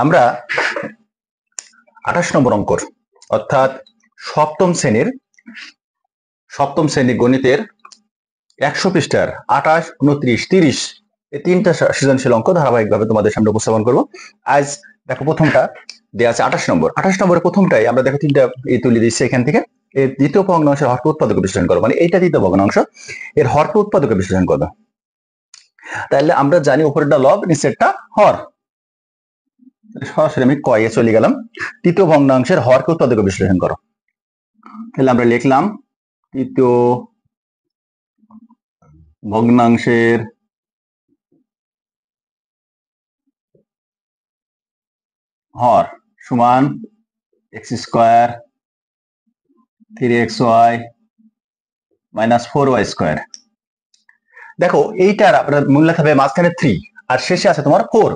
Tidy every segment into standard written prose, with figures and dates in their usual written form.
আমরা 28 নম্বর অঙ্কর অর্থাৎ সপ্তম শ্রেণীর গণিতের 100 পৃষ্ঠার 28, 29, 30 এই তিনটা সৃজনশীল অঙ্ক ধারাবাহিকভাবে তোমাদের সামনে উপস্থাপন করব। আজ দেখো প্রথমটা দেওয়া আছে 28 নম্বর। 28 নম্বরের প্রথমটাই আমরা দেখো তিনটা তুলে দিচ্ছি এখান থেকে। এর দ্বিতীয় ভগ্নাংশের হরকে উৎপাদক বিশ্লেষণ করবো, মানে এইটা দ্বিতীয় ভগ্নাংশ, এর হরকে উৎপাদক বিশ্লেষণ করবো। তাহলে আমরা জানি উপরেরটা লব, নিচেরটা হর। সরাসরি আমি কয়ে চলে গেলাম। তৃতীয় ভগ্নাংশের হরকে উৎপাদক বিশ্লেষণ করো। তাহলে আমরা লিখলাম তৃতীয় ভগ্নাংশের হর সমান x² 3xy - 4y²। দেখো এইটার আপনার মূল লেখা হবে মাঝখানে 3 আর শেষে আছে তোমার 4।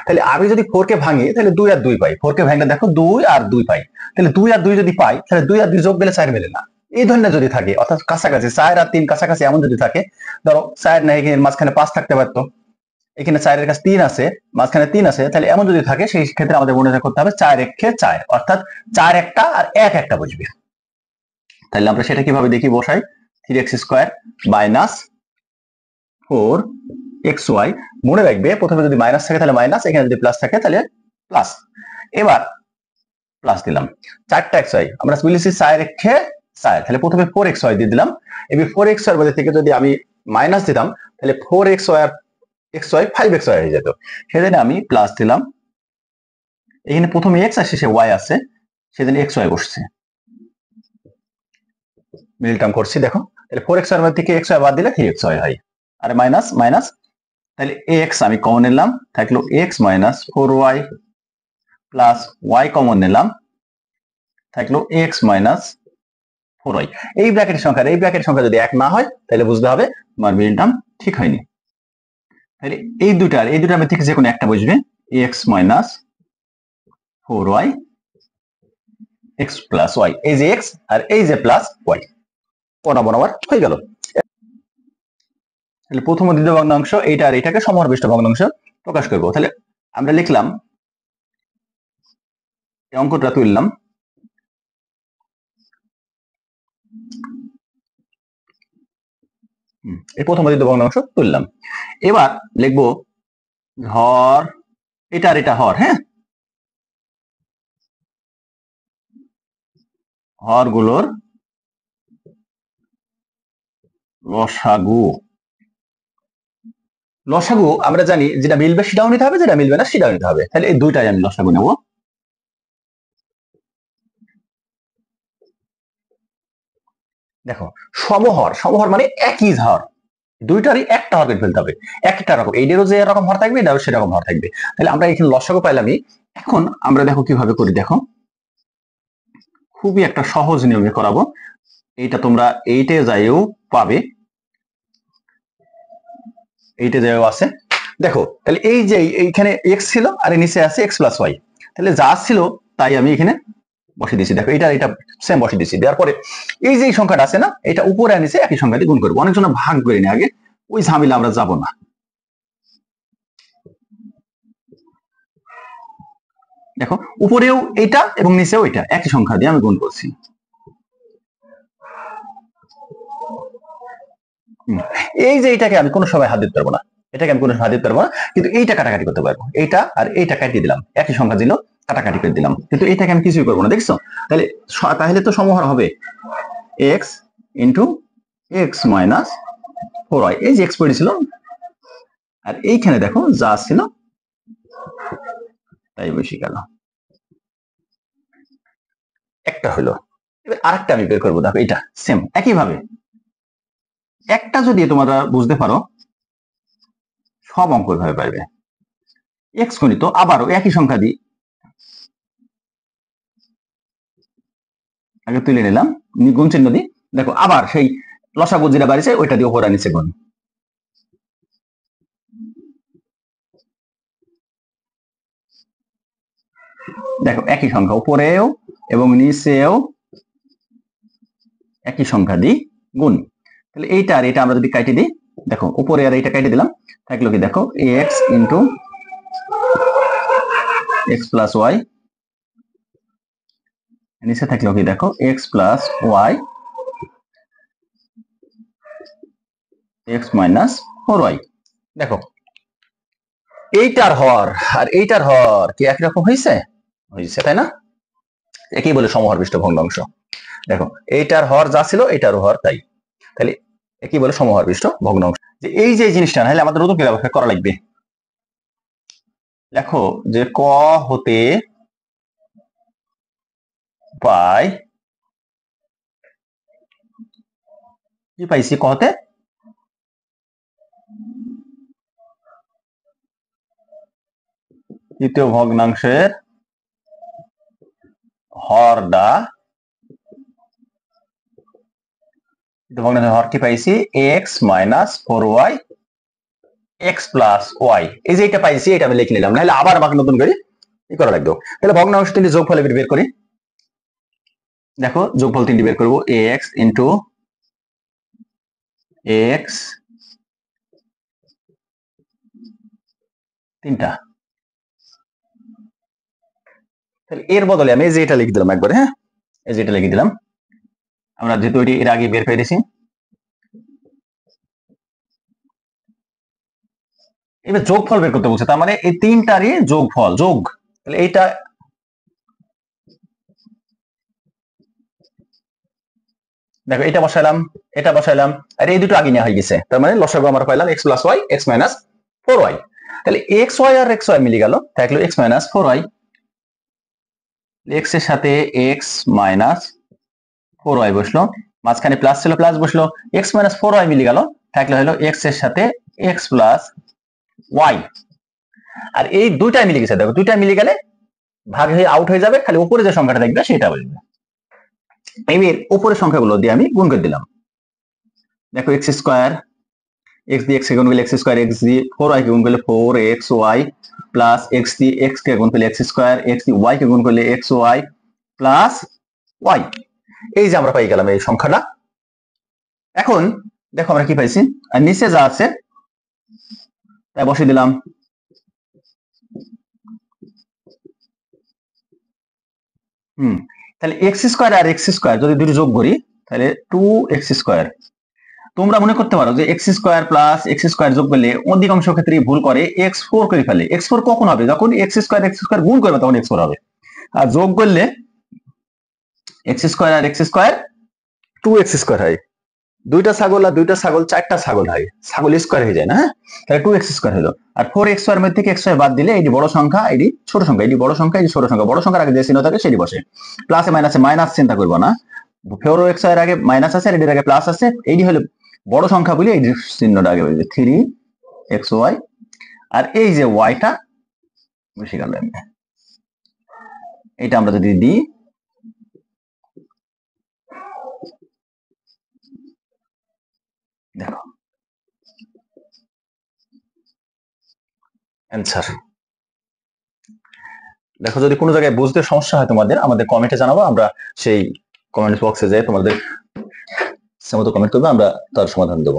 তাহলে আমি যদি 4 কে ভাঙি তাহলে 2 আর 2 পাই। 4 কে ভাঙলে দেখো 2 আর 2 পাই। তাহলে 2 আর 2 যদি পাই তাহলে 2 আর 2 যোগ দিলে 4 মেলে না। এই ধরনের যদি থাকে অর্থাৎ কাছাকাছি 4 আর 3 কাছাকাছি এমন যদি থাকে, ধরো 4 না এখানে মাঝখানে 5 থাকতে পারতো, এখানে 4 এর কাছে 3 আছে, মাঝখানে 3 আছে, তাহলে এমন যদি থাকে সেই ক্ষেত্রে আমাদের মনে করতে হবে 4 একে 4 অর্থাৎ 4 একটা আর 1 একটা বসবে। তাহলে আমরা সেটা কিভাবে দেখি, বসাই 3x² - 4xy। মনে রাখবে প্রথমে যদি মাইনাস থাকে তাহলে মাইনাস, এখানে যদি প্লাস থাকে তাহলে প্লাস। এবার প্লাস দিলাম 4টা xy, আমরা বলেছি 4 একে 4, তাহলে প্রথমে 4xy দিয়ে দিলাম। এবার 4xy এর মধ্যে থেকে যদি আমি মাইনাস দিতাম তাহলে 4xy আর xy 5xy হয়ে যেত, সেজন্য আমি প্লাস দিলাম। এখানে প্রথমে x আর শেষে y আছে, সেজন্য xy বসছে, মিডল টার্ম করছি। দেখো তাহলে 4xy এর মধ্যে থেকে xy বাদ দিলে 3xy হয়, আর মাইনাস মাইনাস, তাহলে x আমি কমন নিলাম, থাকলো x - 4y plus y common নিলাম, থাকলো x - 4y। এই ব্র্যাকেটের সংখ্যা যদি এক না হয় তাহলে বুঝতে হবে তোমার মিডল টার্ম ঠিক হয়নি। তাহলে এই দুটার মধ্যে থেকে যে কোনো একটা বসবে, x - 4y x plus y, এই যে x আর এই যে প্লাস y বরাবর হয়ে গেল। তাহলে প্রথম ও দ্বিতীয় ভগ্নাংশ এইটা আর এটাকে সমহরবিষ্ট ভগ্নাংশ প্রকাশ করব। তাহলে আমরা লিখলাম, এই অঙ্কটা তুললাম, এই প্রথম ও দ্বিতীয় ভগ্নাংশ তুললাম। এবার লিখব হর, এটা আর এটা হর, হ্যাঁ, হর গুলোর লসাগু। লসাগু আমরা জানি যেটা মিলবে সেটাও নিতে হবে, যেটা মিলবে না সেটাও নিতে হবে। তাহলে এই দুইটাই আমি লসাগু নেব। দেখো সমহর মানে একই হর, দুইটারই একটা হর বের ফেলতে হবে, একটা রকম, এইটারও যে এরকম হর থাকবে এটাও সেরকম হর থাকবে। তাহলে আমরা এখানে লসাগু পাইলামই। এখন আমরা দেখো কিভাবে করি, দেখো খুবই একটা সহজ নিয়মে করাবো। এইটা তোমরা এইটে যাইও পাবে, এইটে যাইও আছে। দেখো তাহলে এই যে এইখানে x ছিল আর নিচে আছে x প্লাস y, তাহলে যা ছিল তাই আমি এখানে বসিয়ে দিয়েছি। দেখো এটা সেম বসিয়ে দিয়েছি, দেওয়ার পরে এই যে সংখ্যাটা আছে না, এটা উপরে আর নিচে একই সংখ্যা দিয়ে গুণ করবো। অনেকজন ভাগ করে নি আগে, ওই ঝামেলা আমরা যাব না। দেখো উপরেও এটা এবং নিচেও এটা একই সংখ্যা দিয়ে আমি গুণ করছি। এই যে এইটাকে আমি কোনো সময় হাত দিতে পারবো না, এটাকে আমি কোনো সময় হাত দিতে পারবো না, কিন্তু এইটা কাটাকাটি করতে পারবো। এইটা আর এইটা কাটিয়ে দিলাম, একই সংখ্যা দিল, কাটাকাটি করে দিলাম, কিন্তু এইটাকে আমি কিছুই করবো না। দেখছো তাহলে তো সমহর হবে x into x minus 4y, এই যে x পড়েছিল আর এইখানে দেখো যা ছিল তাই বসে গেল, একটা হলো। এবার আরেকটা আমি বের করবো, দেখো এটা সেম একইভাবে। একটা যদি তোমরা বুঝতে পারো সব অঙ্ক এভাবে পারবে। x গণিত আবারও একই সংখ্যা দিই, আগে তুলে নিলাম গুণ চিহ্ন দিই। দেখো আবার সেই লসাগু যেটা বাড়িছে ওইটা দিয়ে উপরে নিচে গুণ। দেখো একই সংখ্যা উপরেও এবং নিচেও একই সংখ্যা দিই গুণ। তাহলে এইটা আর এটা আমরা যদি কাটি দিই, দেখো উপরে আর এটা কেটে দিলাম, থাকলো কি দেখো x into x plus y, নিচে থাকলো কি দেখো x plus y x minus 4y। দেখো এইটার হর আর এইটার হর কি একরকম হয়েছে, তাই না? একই বলে সমহরবিষ্ট ভগ্নাংশ। দেখো এইটার হর যা ছিল এইটারও হর তাই, তাহলে একই বলে সমহরবিষ্ট ভগ্নাংশ। যে এই যে জিনিসটা নাহলে আমাদের নতুন করে ব্যাখ্যা করা লাগবে। দেখো যে ক হতে পাই কি পাইছি, ক হতে তৃতীয় ভগ্নাংশের হরডা, ভগ্নাংশের হর কি পাইছি x minus 4y x plus y. এই যে এটা পাইছি এটা আমি লিখে নিলাম, নাহলে আবার আমাকে নতুন করে কি করা লাগবে। তাহলে ভগ্নাংশ তিনটি যোগফল এবার বের করি। দেখো যোগফল তিনটি বের করবো, এক্স ইন্টু এক্স তিনটা। তাহলে এর বদলে আমি এই যে এটা লিখে দিলাম একবার, হ্যাঁ এই যে এটা লিখে দিলাম, আমরা যেহেতু এটি এর আগে বের করে দিয়েছি। এবার যোগফল বের করতে বলছে, তার মানে এই তিনটারই যোগফল যোগ। তাহলে এইটা দেখো এটা বসাইলাম, এটা বসাইলাম, আর এই দুটো আগে নেওয়া হয়ে গেছে, তার মানে লসাগু আমরা পাইলাম x plus y x minus 4y। তাহলে এক্স ওয়াই আর এক্স ওয়াই মিলে গেল, থাকলো এক্স মাইনাস 4y, এক্স এর সাথে এক্স মাইনাস 4y বসলো, মাঝখানে প্লাস ছিল প্লাস বসলো, এক্স মাইনাস 4y মিলে গেল, থাকলে হলো এক্স এর সাথে এক্স প্লাস ওয়াই। আর এই দুইটাই মিলে গেছে, দেখো দুইটা মিলে গেলে ভাগ হয়ে আউট হয়ে যাবে, খালি উপরে যে সংখ্যাটা দেখবে সেটা বলবে। এবার উপরের সংখ্যাগুলো দিয়ে আমি গুণ করে দিলাম। দেখো এক্স স্কোয়ার, এক্স দিয়ে এক্স কে গুণ করলে এক্স স্কোয়ার, এক্স দিয়ে 4y কে গুণ করলে 4xy প্লাস এক্স দিয়ে এক্স কে গুণ করলে এক্স স্কোয়ার, এক্স দিয়ে ওয়াই কে গুণ করলে xy প্লাস ওয়াই। এই যে আমরা পাই গেলাম এই সংখ্যাটা। এখন দেখো আমরা কি পাইছি, আর নিচে যা আছে তাই বসিয়ে দিলাম। তাহলে এক্স স্কোয়ার আর এক্স স্কোয়ার যদি দুটো যোগ করি তাহলে 2x স্কোয়ার। তোমরা মনে করতে পারো যে x square plus x square যোগ করলে অধিকাংশ ক্ষেত্রে ভুল করে x4 করে ফেলে। x4 কখন হবে, যখন এক্স স্কোয়ার গুণ করবে তখন x4 হবে, আর যোগ করলে এক্স স্কোয়ার আর এক্স স্কোয়ার 2x স্কোয়ার হয়। দুইটা ছাগল আর দুইটা ছাগল চারটা ছাগল হয়, ছাগল স্কোয়ার হয়ে যায় না, হ্যাঁ তাহলে 2x স্কোয়ার হলো। আর 4x এর মধ্যে থেকে x বাদ দিলে এটি বড় সংখ্যা এটি ছোট সংখ্যা, এটি বড় সংখ্যা এটি ছোট সংখ্যা, বড় সংখ্যার আগে যে চিহ্ন থাকে সেটি বসে। প্লাসে মাইনাসে মাইনাস চিন্তা করবো না, 4x এর আগে মাইনাস আছে আর এটির আগে প্লাস আছে, এইটি হলো বড় সংখ্যা বলে এই চিহ্নটা আগে বলবে 3xy, আর এই যে ওয়াইটা বসে গেল। এটা আমরা যদি দিই দেখো অ্যান্সার। দেখো যদি কোনো জায়গায় বুঝতে সমস্যা হয় তোমাদের আমাদের কমেন্টে জানাবো, আমরা সেই কমেন্ট বক্সে যাই তোমাদের মতো কমেন্ট করবে, আমরা তার সমাধান দেবো।